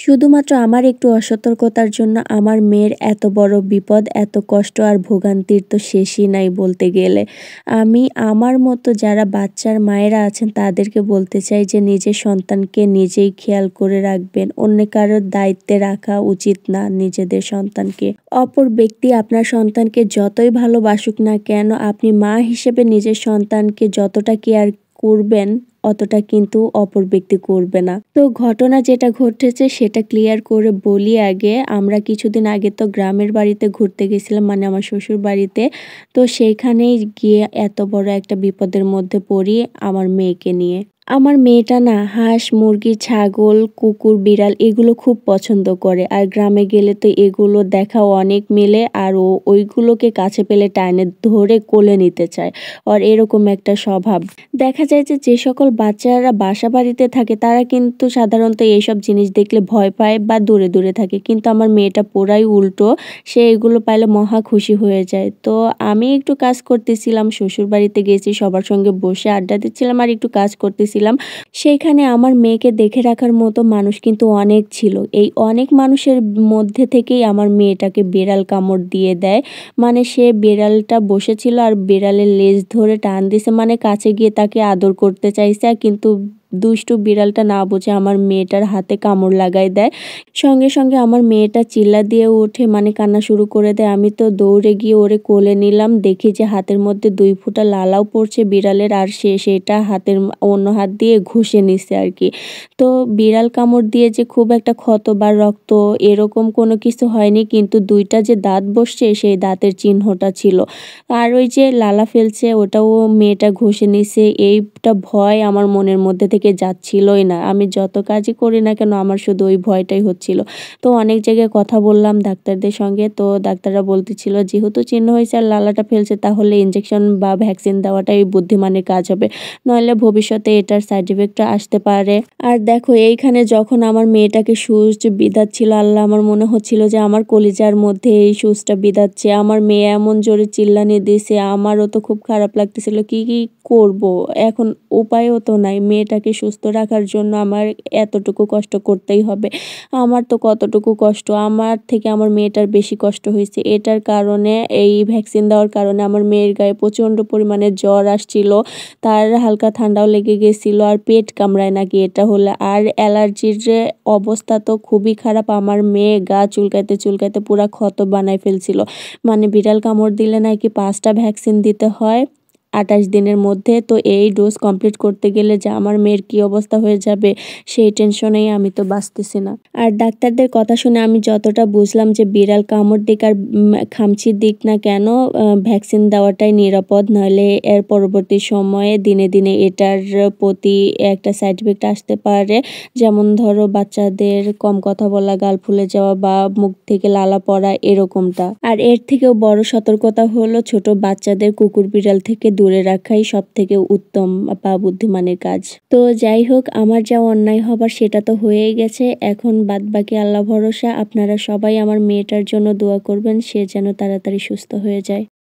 শুধুমাত্র আমার একটু অসতর্কতার জন্য আমার মেয়ের এত বড় বিপদ, এত কষ্ট আর ভোগান্তির তো শেষই নাই বলতে গেলে। আমি আমার মতো যারা বাচ্চার মায়েরা আছেন তাদেরকে বলতে চাই যে নিজের সন্তানকে নিজেই খেয়াল করে রাখবেন। অন্য কারোর দায়িত্বে রাখা উচিত না নিজেদের সন্তানকে। অপর ব্যক্তি আপনার সন্তানকে যতই ভালোবাসুক না কেন, আপনি মা হিসেবে নিজের সন্তানকে যতটা কেয়ার করবেন অতটা কিন্তু অপর ব্যক্তি করবে না। তো ঘটনা যেটা ঘটেছে সেটা ক্লিয়ার করে বলি আগে। আমরা কিছুদিন আগে তো গ্রামের বাড়িতে ঘুরতে গেছিলাম, মানে আমার শ্বশুর বাড়িতে। তো সেইখানেই গিয়ে এত বড় একটা বিপদের মধ্যে পড়ি আমার মেয়েকে নিয়ে। আমার মেয়েটা না হাঁস, মুরগি, ছাগল, কুকুর, বিড়াল এগুলো খুব পছন্দ করে। আর গ্রামে গেলে তো এগুলো দেখা অনেক মেলে, আর ও ওইগুলোকে কাছে পেলে টানে ধরে কোলে নিতে চায়। আর এরকম একটা স্বভাব। দেখা যায় যে যে সকল বাচ্চারা বাসা বাড়িতে থাকে তারা কিন্তু সাধারণত এইসব জিনিস দেখলে ভয় পায় বা দূরে দূরে থাকে, কিন্তু আমার মেয়েটা পুরাই উল্টো। সে এগুলো পাইলে মহা খুশি হয়ে যায়। তো আমি একটু কাজ করতেছিলাম, শ্বশুর বাড়িতে গেছি, সবার সঙ্গে বসে আড্ডা দিচ্ছিলাম আর একটু কাজ করতেছিলাম। সেইখানে আমার মেয়েকে দেখে রাখার মতো মানুষ কিন্তু অনেক ছিল। এই অনেক মানুষের মধ্যে থেকেই আমার মেয়েটাকে বিড়াল কামড় দিয়ে দেয়। মানে সে বিড়ালটা বসেছিল আর বিড়ালের লেজ ধরে টান দিছে, মানে কাছে গিয়ে তাকে আদর করতে চাইছে, কিন্তু দুষ্টু বিড়ালটা না বুঝে আমার মেয়েটার হাতে কামড় লাগাই দেয়। সঙ্গে সঙ্গে আমার মেয়েটা চিল্লা দিয়ে ওঠে, মানে কান্না শুরু করে দেয়। আমি তো দৌড়ে গিয়ে ওরে কোলে নিলাম, দেখি যে হাতের মধ্যে 2 ফোঁটা লালাও পড়ছে বিড়ালের, আর সে সেটা হাতের অন্য হাত দিয়ে ঘষে নিছে আর কি। তো বিড়াল কামড় দিয়ে যে খুব একটা ক্ষত বা রক্ত এরকম কোনো কিছু হয়নি, কিন্তু 2টা যে দাঁত বসছে সেই দাঁতের চিহ্নটা ছিল। আর ওই যে লালা ফেলছে ওটাও মেয়েটা ঘষে নিছে। এইটা ভয় আমার মনের মধ্যে থেকে যাচ্ছিলই না। আমি যত কাজই করি না কেন আমার শুধু ওই ভয়টাই হচ্ছিল। তো অনেক জায়গায় কথা বললাম ডাক্তারদের সঙ্গে। তো ডাক্তাররা বলতেছিল যেহেতু চিহ্ন হয়েছে আর লালাটা ফেলছে তাহলে ইনজেকশন বা ভ্যাকসিন দেওয়াটাই বুদ্ধিমানের কাজ হবে, নইলে ভবিষ্যতে এটার সাইড ইফেক্ট আসতে পারে। আর দেখো এইখানে যখন আমার মেয়েটাকে সুচ বিঁধাচ্ছিল, আল্লাহ, আমার মনে হচ্ছিল যে আমার কলিজার মধ্যে এই সুচটা বিঁধাচ্ছে। আমার মেয়ে এমন জোরে চিল্লানি দিছে, আমারও তো খুব খারাপ লাগতেছিল। কি করব এখন, উপায়ও তো নাই। মেয়েটাকে সুস্থ রাখার জন্য আমার এতটুকু কষ্ট করতেই হবে। আমার তো কতটুকু কষ্ট, আমার থেকে আমার মেয়েটার বেশি কষ্ট হয়েছে। এটার কারণে, এই ভ্যাকসিন দেওয়ার কারণে আমার মেয়ের গায়ে প্রচণ্ড পরিমাণে জ্বর আসছিল, তার হালকা ঠান্ডাও লেগে গেছিল, আর পেট কামড়ায় নাকি এটা হলে। আর অ্যালার্জির যে অবস্থা তো খুবই খারাপ। আমার মেয়ে গা চুলকাইতে চুলকাইতে পুরা ক্ষত বানায় ফেলছিল। মানে বিড়াল কামড় দিলে নাকি 5টা ভ্যাকসিন দিতে হয় 28 দিনের মধ্যে। তো এই ডোজ কমপ্লিট করতে গেলে যে আমার মেয়ের কি অবস্থা হয়ে যাবে সেই টেনশনেই আমি তো বাঁচতেছি না। আর ডাক্তারদের কথা শুনে আমি যতটা বুঝলাম যে বিড়াল কামড় দিক আর খামচির দিক না কেন, ভ্যাকসিন দেওয়াটাই নিরাপদ। নইলে এর পরবর্তী সময়ে দিনে দিনে এটার প্রতি একটা সাইড ইফেক্ট আসতে পারে। যেমন ধরো বাচ্চাদের কম কথা বলা, গাল ফুলে যাওয়া বা মুখ থেকে লালা পড়া এরকমটা। আর এর থেকেও বড় সতর্কতা হলো ছোট বাচ্চাদের কুকুর বিড়াল থেকে দূরে রাখাই সব থেকে উত্তম বা বুদ্ধিমানের কাজ। তো যাই হোক, আমার যা অন্যায় হবার সেটা তো হয়েই গেছে, এখন বাদবাকি আল্লাহ ভরসা। আপনারা সবাই আমার মেয়েটার জন্য দোয়া করবেন, সে যেন তাড়াতাড়ি সুস্থ হয়ে যায়।